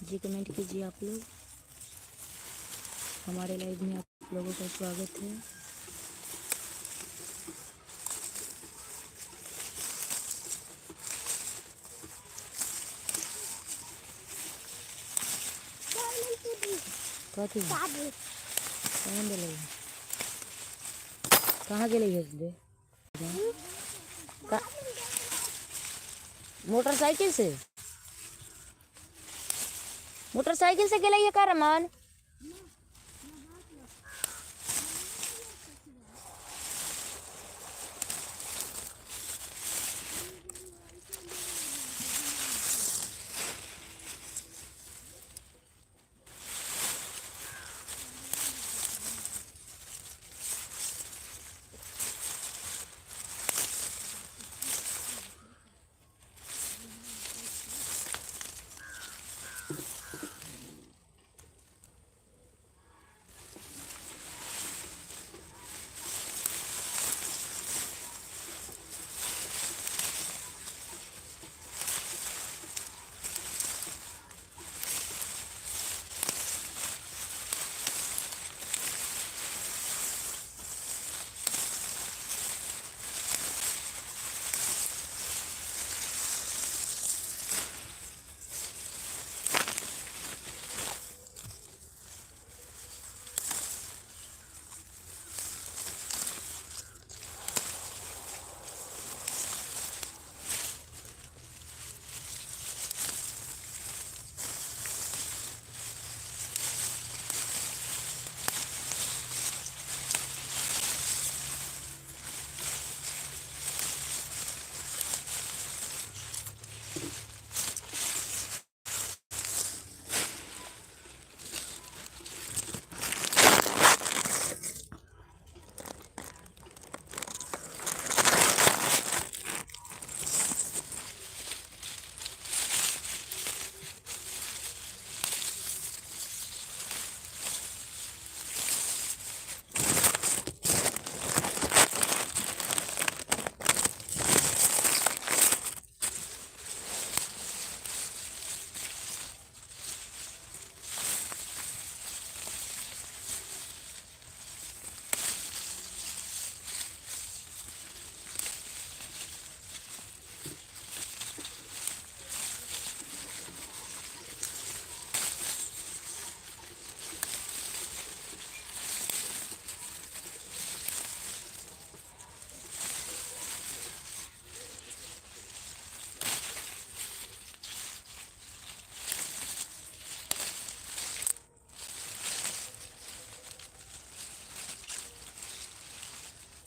जी comment कीजिए आप लोग। हमारे लाइव में आप लोगों का स्वागत है। कथी कहाँ गेले दे मोटरसाइकिल से गेले ये का रमन।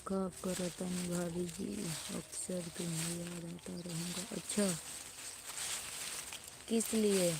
का करतन भाभी जी, अक्सर तुम्हें याद आता रहूँगा। अच्छा, किस लिए?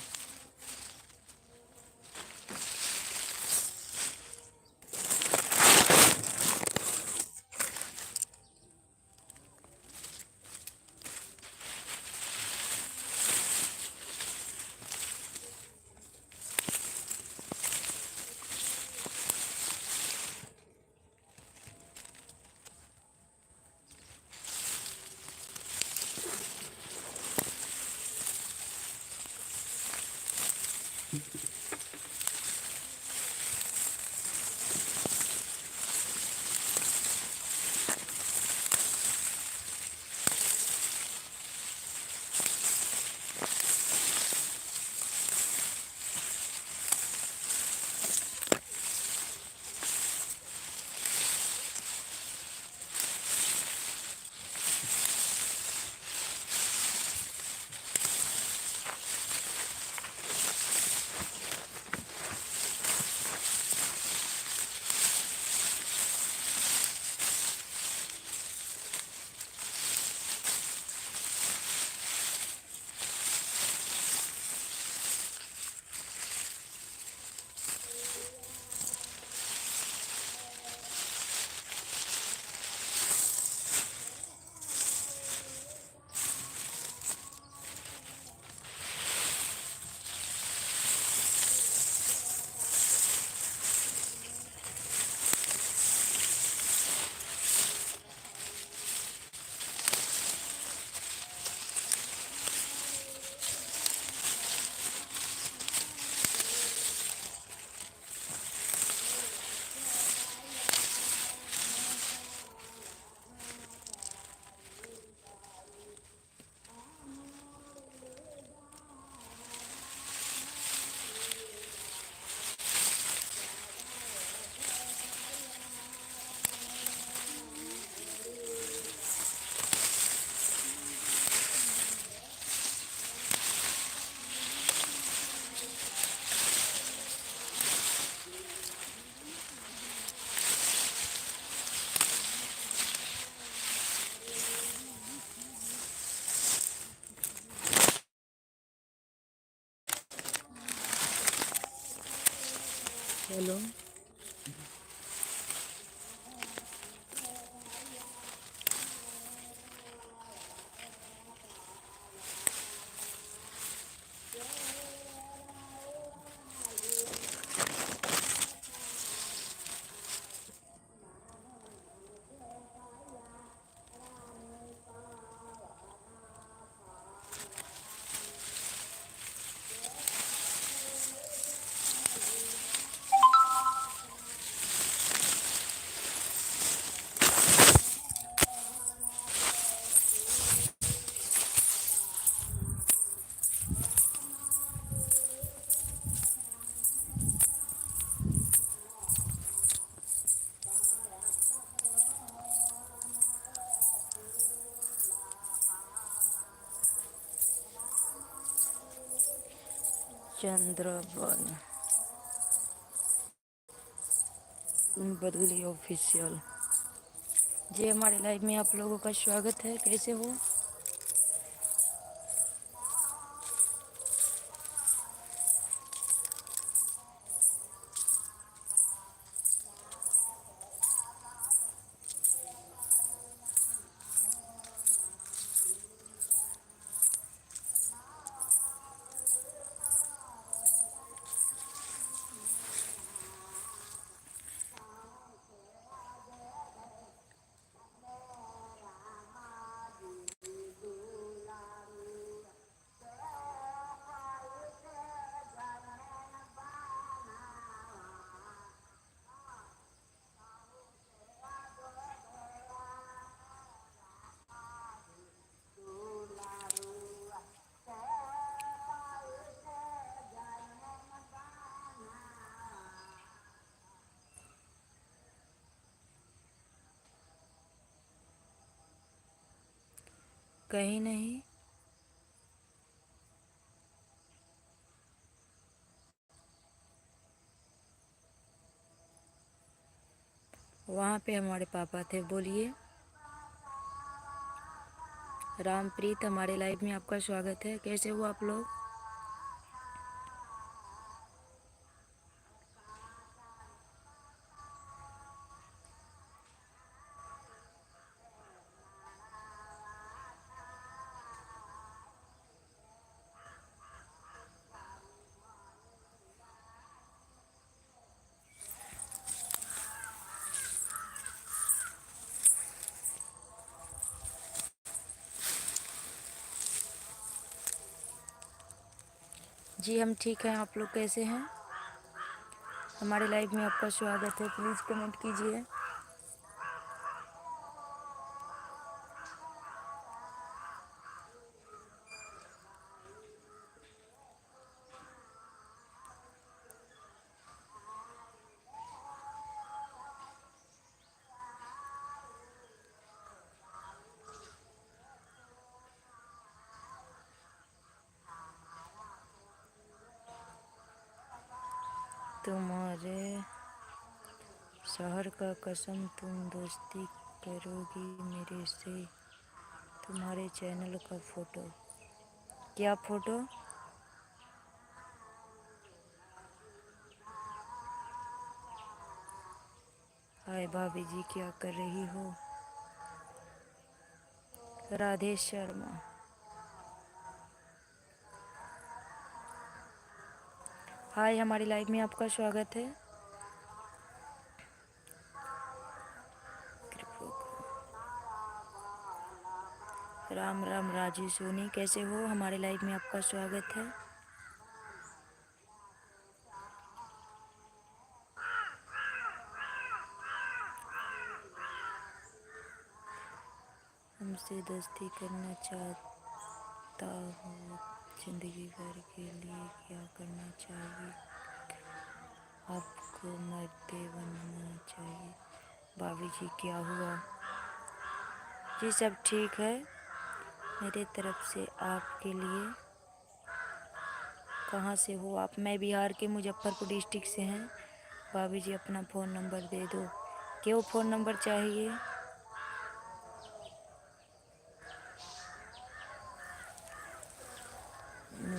चलो चंद्रबन बदली ऑफिशियल। जी हमारे लाइव में आप लोगों का स्वागत है। कैसे हो? कहीं नहीं। वहाँ पे हमारे पापा थे। बोलिए। रामप्रीत हमारे लाइव में आपका स्वागत है। कैसे हो आप लोग? जी हम ठीक हैं। आप लोग कैसे हैं? हमारे लाइव में आपका स्वागत है। प्लीज़ कमेंट कीजिए। तुम्हारे शहर का कसम तुम दोस्ती करोगी मेरे से। तुम्हारे चैनल का फोटो। क्या फोटो? हाय भाभी जी, क्या कर रही हो? राधे शर्मा। हाय, हमारी लाइव में आपका स्वागत है। राम राम राजू सोनी, कैसे हो? हमारे लाइव में आपका स्वागत है। हमसे दोस्ती करना चाहता हूँ, जिंदगी भर के लिए क्या करना चाहिए? आपको मर्द बनना चाहिए। भाभी जी क्या हुआ? जी सब ठीक है मेरे तरफ से आपके लिए। कहाँ से हो आप? मैं बिहार के मुजफ्फरपुर डिस्ट्रिक्ट से हैं। भाभी जी अपना फ़ोन नंबर दे दो। क्यों फ़ोन नंबर चाहिए?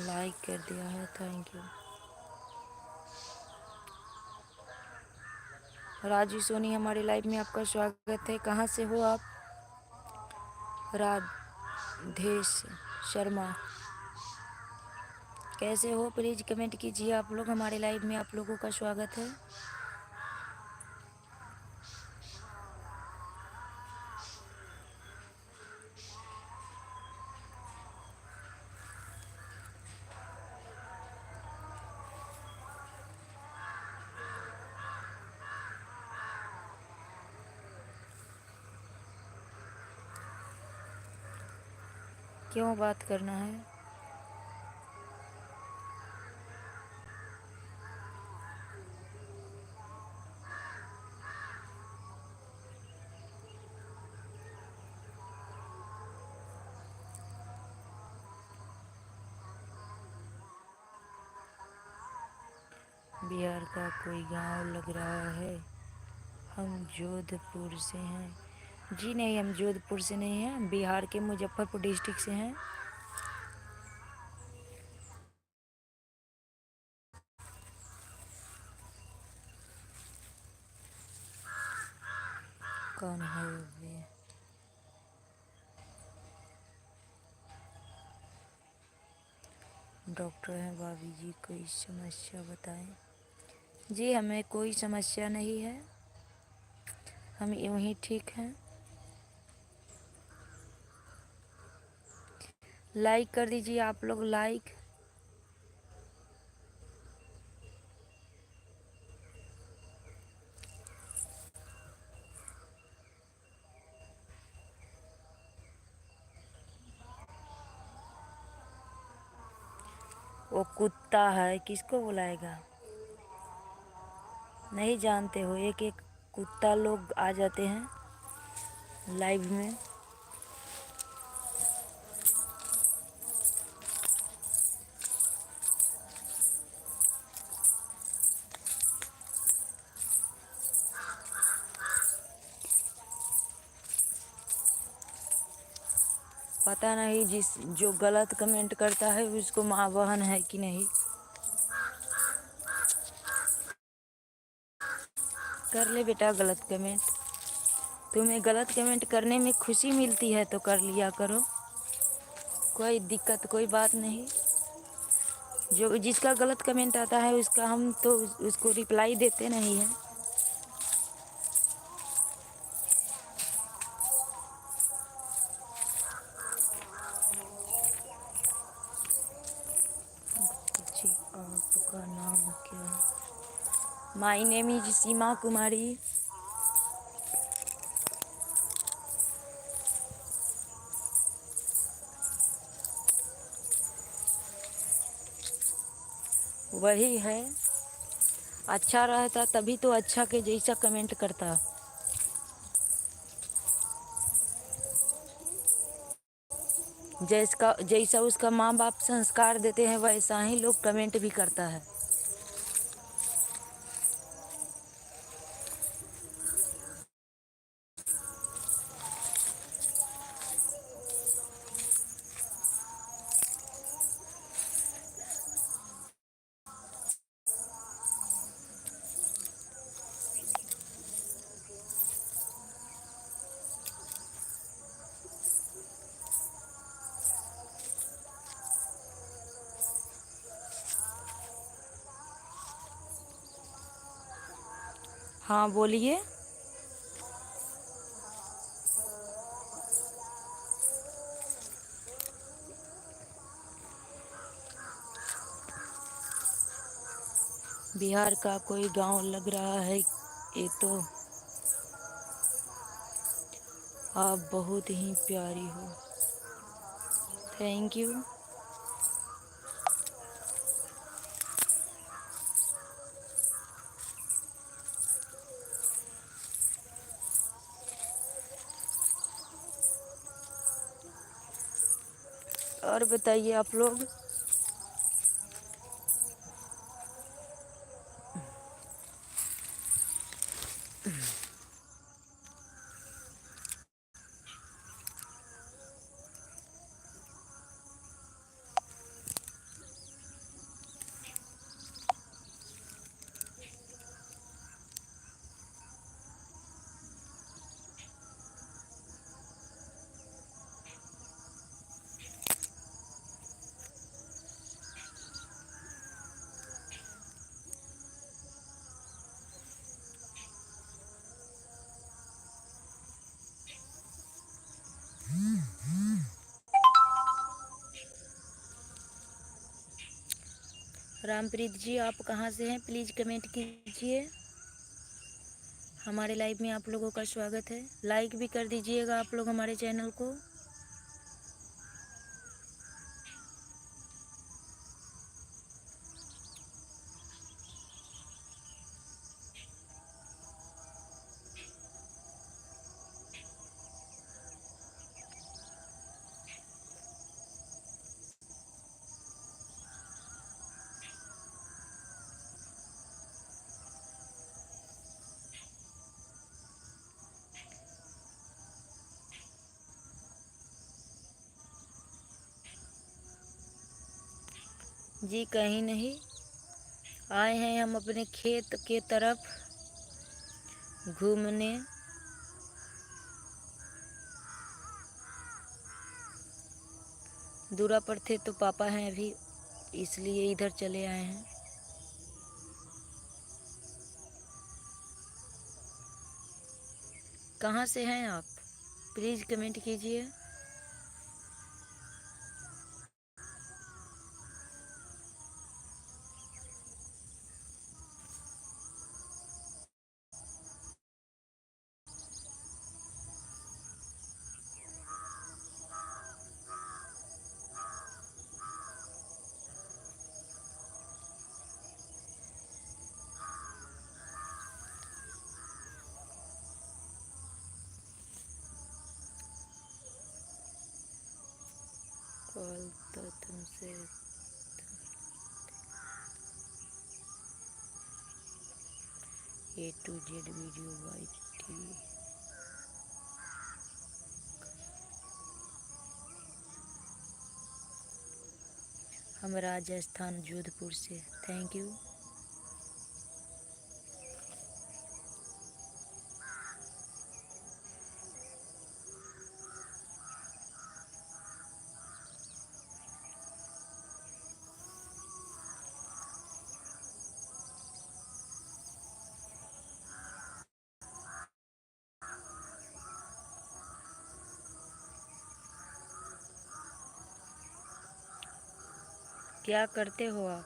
लाइक कर दिया है, थैंक यू। राजू सोनी हमारे लाइव में आपका स्वागत है। कहाँ से हो आप? राधेश शर्मा कैसे हो? प्लीज़ कमेंट कीजिए आप लोग। हमारे लाइव में आप लोगों का स्वागत है। क्यों बात करना है? बिहार का कोई गांव लग रहा है। हम जोधपुर से हैं। जी नहीं, हम जोधपुर से नहीं हैं, हम बिहार के मुजफ्फरपुर डिस्ट्रिक्ट से हैं। कौन है वे? डॉक्टर हैं भाभी जी, कोई समस्या बताएं। जी हमें कोई समस्या नहीं है, हम यूं ही ठीक हैं। लाइक कर दीजिए आप लोग, लाइक। वो कुत्ता है, किसको बुलाएगा? नहीं जानते हो? एक एक कुत्ता लोग आ जाते हैं लाइव में। पता नहीं जो गलत कमेंट करता है उसको माँ बहन है कि नहीं। कर ले बेटा गलत कमेंट। तुम्हें गलत कमेंट करने में खुशी मिलती है तो कर लिया करो, कोई दिक्कत कोई बात नहीं। जो जिसका गलत कमेंट आता है उसका हम तो उसको रिप्लाई देते नहीं हैं। जी आपका नाम क्या है? माई नेम इज सीमा कुमारी। वही है, अच्छा रहता तभी तो अच्छा के जैसा कमेंट करता। जैसा उसका माँ बाप संस्कार देते हैं वैसा ही लोग कमेंट भी करता है। हाँ बोलिए। बिहार का कोई गांव लग रहा है ये तो। आप बहुत ही प्यारी हो। Thank you. और बताइए आप लोग। रामप्रीत जी, आप कहाँ से हैं? प्लीज़ कमेंट कीजिए। हमारे लाइव में आप लोगों का स्वागत है। लाइक भी कर दीजिएगा आप लोग हमारे चैनल को। जी कहीं नहीं, आए हैं हम अपने खेत के तरफ घूमने। दूरा पर थे तो पापा हैं अभी, इसलिए इधर चले आए हैं। कहाँ से हैं आप? प्लीज़ कमेंट कीजिए। कॉल तो तुमसे A to Z video YT। हम राजस्थान जोधपुर से। Thank you. क्या करते हो आप?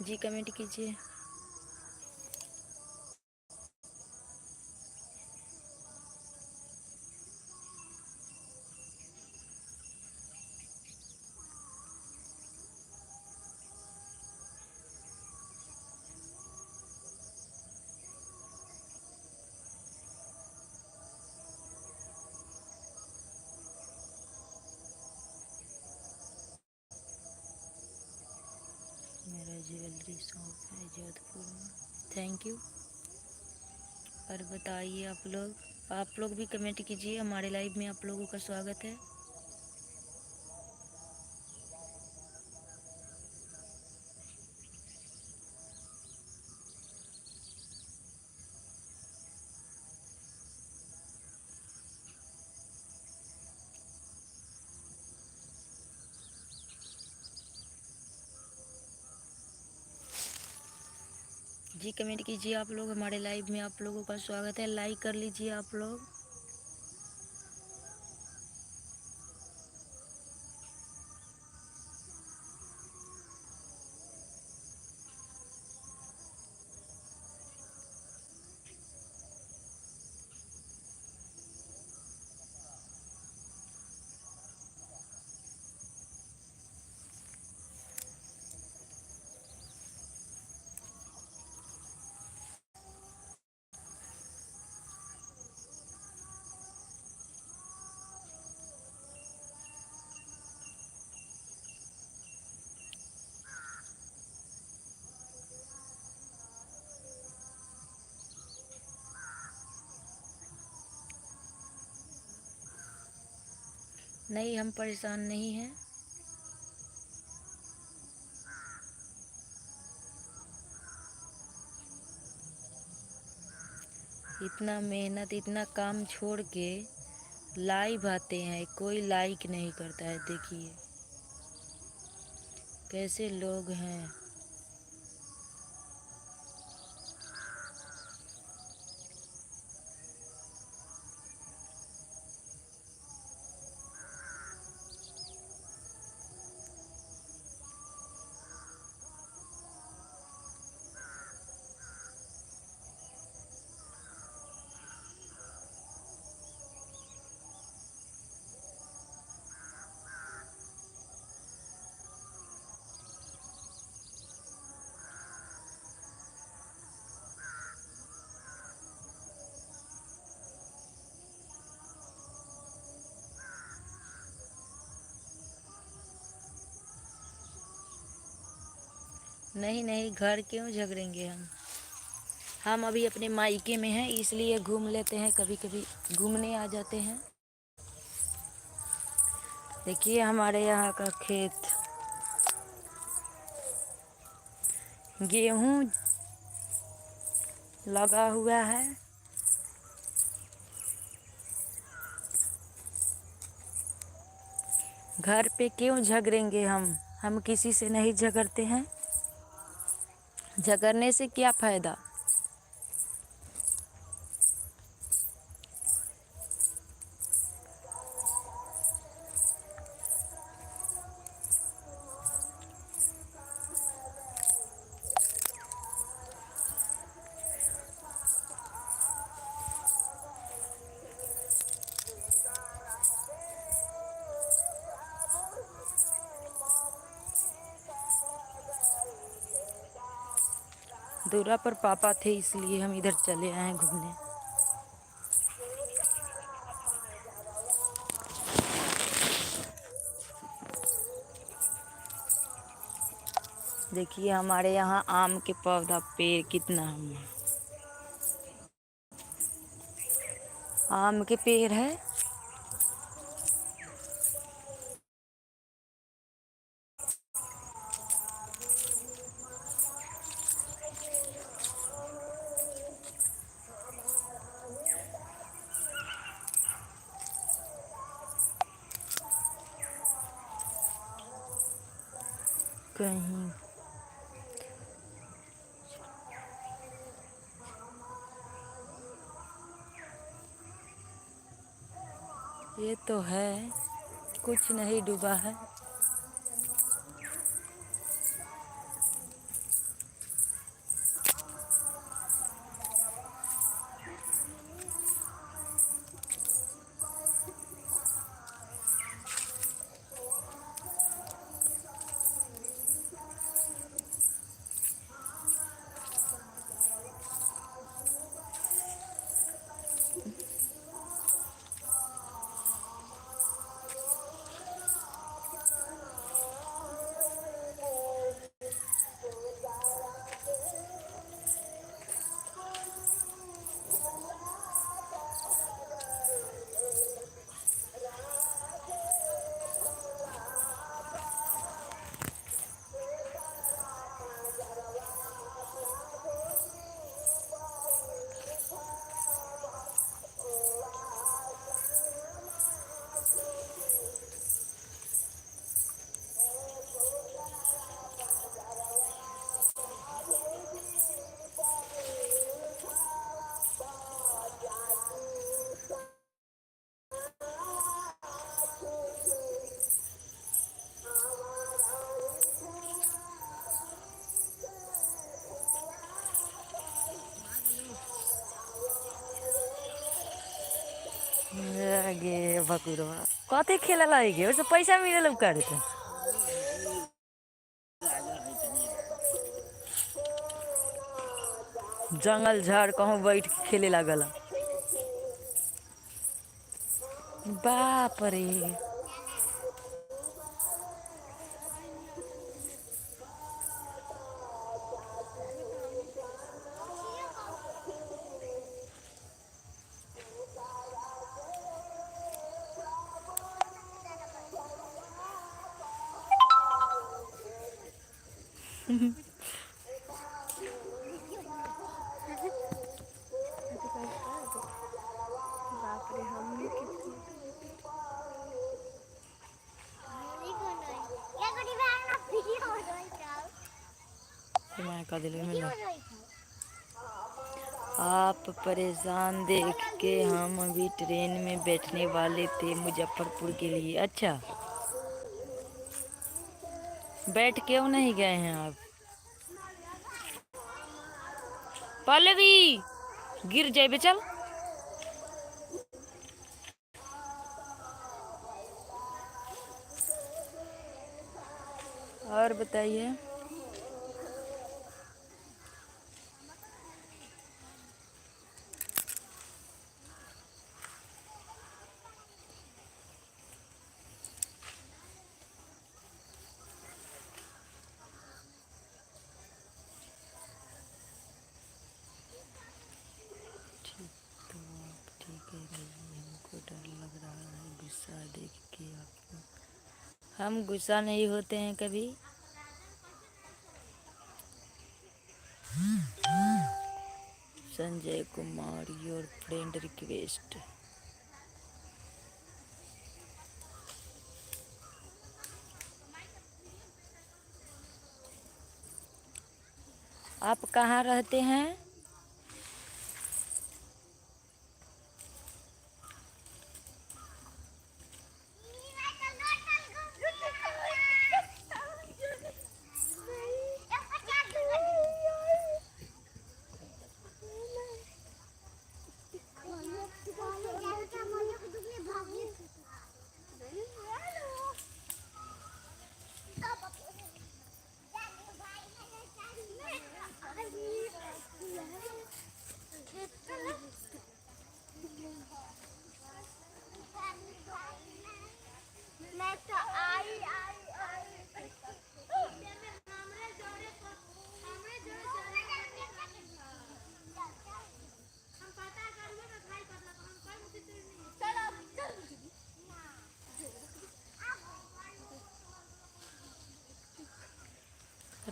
जी कमेंट कीजिए। मेरा ज्वेलरी शॉप है जोधपुर में। Thank you. और बताइए आप लोग भी कमेंट कीजिए। हमारे लाइव में आप लोगों का स्वागत है। जी कमेंट कीजिए आप लोग। हमारे लाइव में आप लोगों का स्वागत है। लाइक कर लीजिए आप लोग। नहीं, हम परेशान नहीं हैं। इतना मेहनत इतना काम छोड़ के लाइव आते हैं, कोई लाइक नहीं करता है। देखिए कैसे लोग हैं। नहीं नहीं, घर क्यों झगड़ेंगे हम अभी अपने मायके में हैं, इसलिए घूम लेते हैं, कभी कभी घूमने आ जाते हैं। देखिए हमारे यहाँ का खेत, गेहूँ लगा हुआ है। घर पे क्यों झगड़ेंगे हम किसी से नहीं झगड़ते हैं। झगड़ने से क्या फ़ायदा। दूरा पर पापा थे, इसलिए हम इधर चले आए घूमने। देखिए हमारे यहाँ आम के पौधा पेड़ कितना है, आम के पेड़ है। कहीं ये तो है, कुछ नहीं डूबा है। गे भकुरवा कते खेला लगे ओसे पैसा मिले करे थे। जंगल झाड़ कहूँ बैठ के खेले लागल। बाप रे। का दिल में लो। आप परेशान देख के हम अभी ट्रेन में बैठने वाले थे मुजफ्फरपुर के लिए। अच्छा, बैठ क्यों नहीं गए हैं आप? पल्लवी गिर जाए चल। और बताइए। ठीक है, हमको डर लग रहा है गुस्सा देख के आपको। हम गुस्सा नहीं होते हैं कभी। Sanjay Kumar your friend request. आप कहाँ रहते हैं?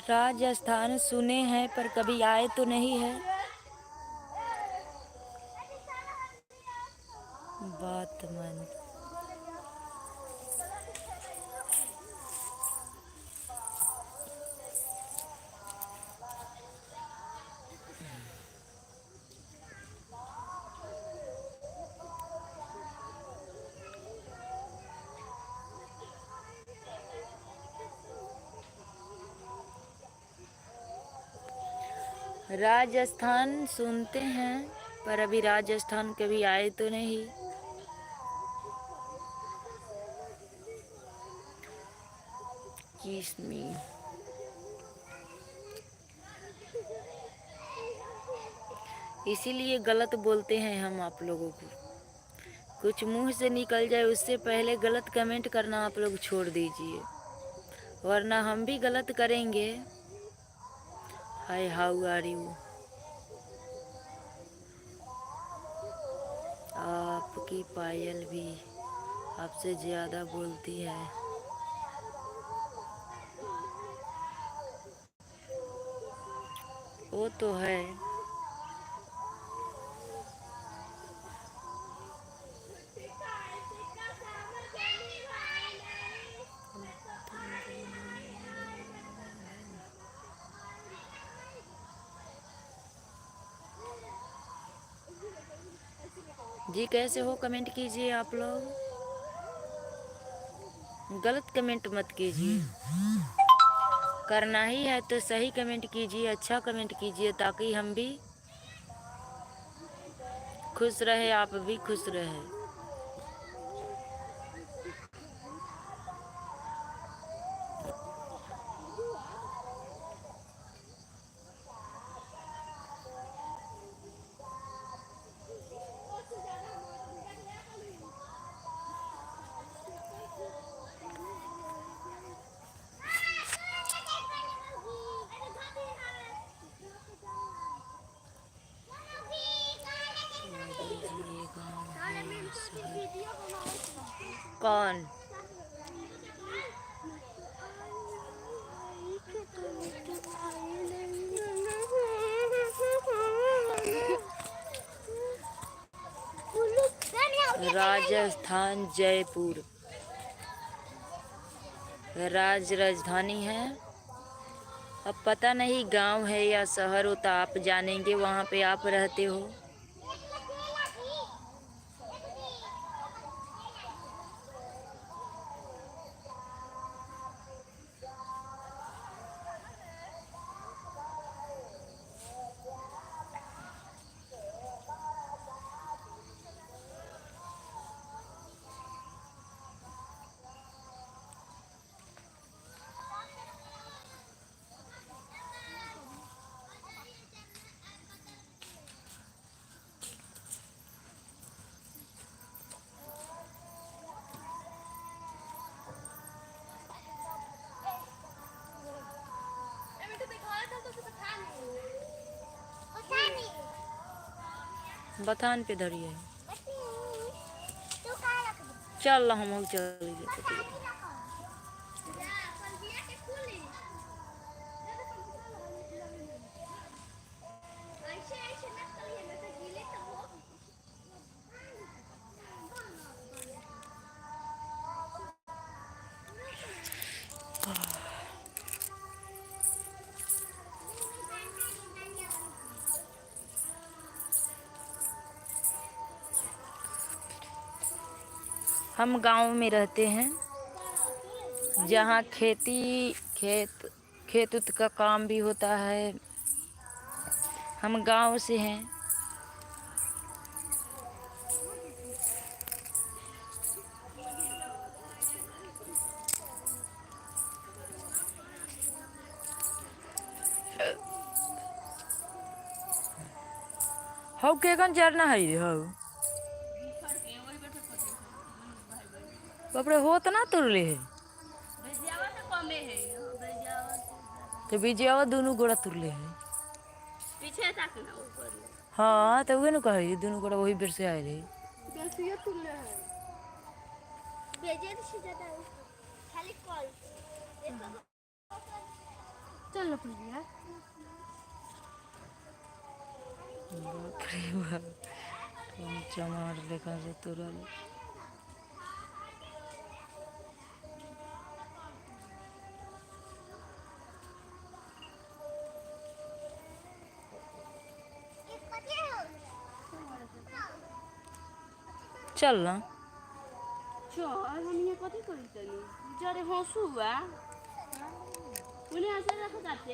राजस्थान सुने हैं पर कभी आए तो नहीं है। बात मन राजस्थान सुनते हैं पर अभी राजस्थान कभी आए तो नहीं। किसमी इसीलिए गलत बोलते हैं हम आप लोगों को। कुछ मुंह से निकल जाए उससे पहले गलत कमेंट करना आप लोग छोड़ दीजिए, वरना हम भी गलत करेंगे। हाय, हाउ आर यू? आपकी पायल भी आपसे ज़्यादा बोलती है। वो तो है। जी कैसे हो? कमेंट कीजिए आप लोग, गलत कमेंट मत कीजिए। करना ही है तो सही कमेंट कीजिए, अच्छा कमेंट कीजिए, ताकि हम भी खुश रहे, आप भी खुश रहे। कौन? राजस्थान जयपुर राजधानी है अब पता नहीं गांव है या शहर हो, तो आप जानेंगे, वहाँ पे आप रहते हो। बथान पे धरिए चल हम चल गए। हम गांव में रहते हैं, जहाँ खेत उत का काम भी होता है। हम गांव से हैं। हौ केकन चरना है रे हौ बापरे होत ना तुरले है तो बिजियावा दोनों गोड़ा तुरले है पीछे तक ना ऊपर। हाँ तो वही न कहे दोनों गोड़ा वही बेर से आए रहे बेसिया तुले है बेजे से ज्यादा खाली कॉल चल भैया बाप रे बाप कौन चमार लेखा से तुरल चल ना चल हम ये कथी करी तनी जरे हंसुआ उन्हें ऐसे रख जाते